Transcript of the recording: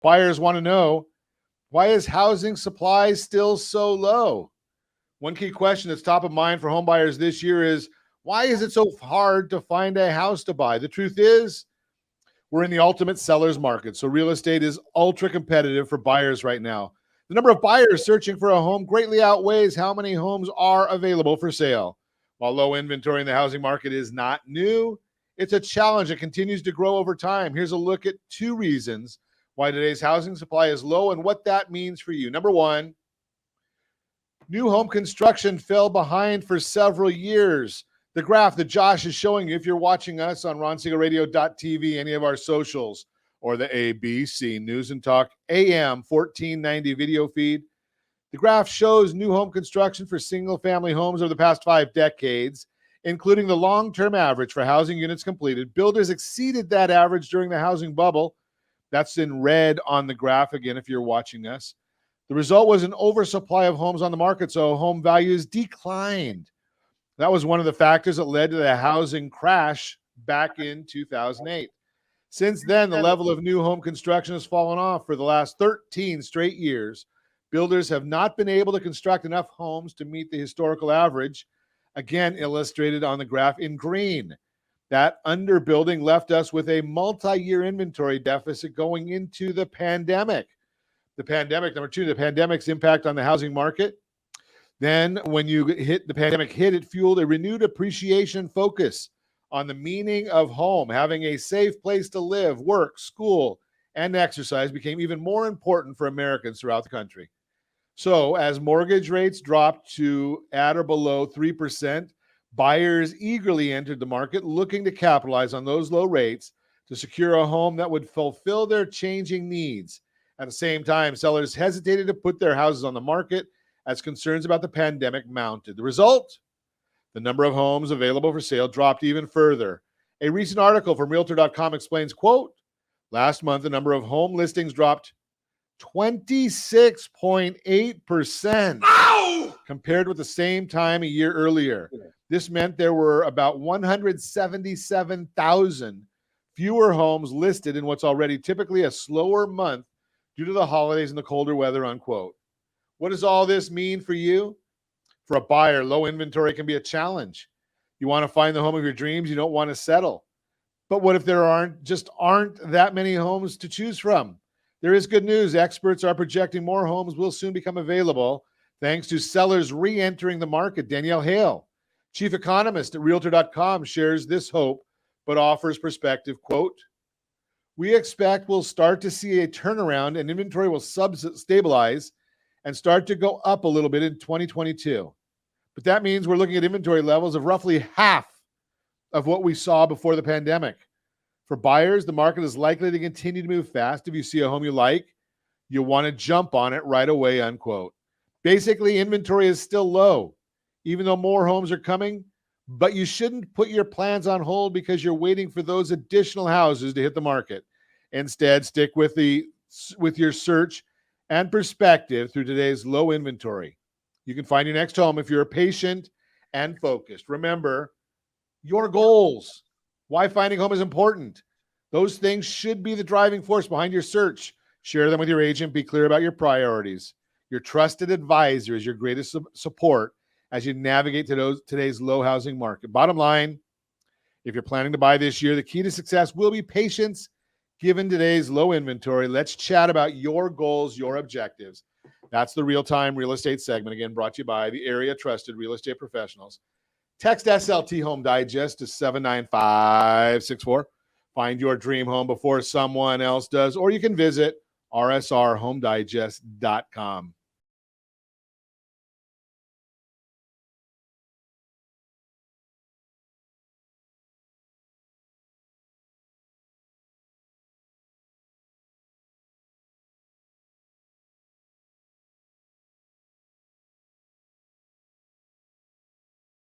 Buyers want to know, why is housing supply still so low? One key question that's top of mind for home buyers this year is, why is it so hard to find a house to buy? The truth is, we're in the ultimate seller's market, so real estate is ultra competitive for buyers right now. The number of buyers searching for a home greatly outweighs how many homes are available for sale. While low inventory in the housing market is not new, it's a challenge that continues to grow over time. Here's a look at 2 reasons why today's housing supply is low and what that means for you. Number 1, new home construction fell behind for several years. The graph that Josh is showing you, if you're watching us on ronsiegelradio.tv, any of our socials, or the ABC News and Talk AM 1490 video feed, the graph shows new home construction for single-family homes over the past 5 decades, including the long-term average for housing units completed. Builders exceeded that average during the housing bubble. That's in red on the graph, again, if you're watching us. The result was an oversupply of homes on the market, so home values declined. That was one of the factors that led to the housing crash back in 2008. Since then, the level of new home construction has fallen off for the last 13 straight years. Builders have not been able to construct enough homes to meet the historical average, again illustrated on the graph in green. That underbuilding left us with a multi-year inventory deficit going into the pandemic. The pandemic, number 2, the pandemic's impact on the housing market. Then when the pandemic hit, it fueled a renewed appreciation focus on the meaning of home. Having a safe place to live, work, school, and exercise became even more important for Americans throughout the country. So as mortgage rates dropped to at or below 3%, buyers eagerly entered the market looking to capitalize on those low rates to secure a home that would fulfill their changing needs. At the same time, sellers hesitated to put their houses on the market as concerns about the pandemic mounted. The result? The number of homes available for sale dropped even further. A recent article from Realtor.com explains, quote, last month, the number of home listings dropped 26.8% compared with the same time a year earlier. This meant there were about 177,000 fewer homes listed in what's already typically a slower month due to the holidays and the colder weather, unquote. What does all this mean for you? For a buyer, low inventory can be a challenge. You want to find the home of your dreams. You don't want to settle. But what if there aren't that many homes to choose from? There is good news. Experts are projecting more homes will soon become available thanks to sellers re-entering the market. Danielle Hale, chief economist at Realtor.com, shares this hope, but offers perspective. Quote, we expect we'll start to see a turnaround and inventory will stabilize and start to go up a little bit in 2022. But that means we're looking at inventory levels of roughly half of what we saw before the pandemic. For buyers, the market is likely to continue to move fast. If you see a home you like, you want to jump on it right away, unquote. Basically, inventory is still low, even though more homes are coming, but you shouldn't put your plans on hold because you're waiting for those additional houses to hit the market. Instead, stick with your search and perspective through today's low inventory. You can find your next home if you're patient and focused. Remember, your goals. Why finding home is important. Those things should be the driving force behind your search. Share them with your agent. Be clear about your priorities. Your trusted advisor is your greatest support as you navigate today's low housing market. Bottom line, if you're planning to buy this year, the key to success will be patience. Given today's low inventory, let's chat about your goals, your objectives. That's the Real-Time Real Estate segment, again, brought to you by the area trusted real estate professionals. Text SLT Home Digest to 79564. Find your dream home before someone else does, or you can visit rsrhomedigest.com.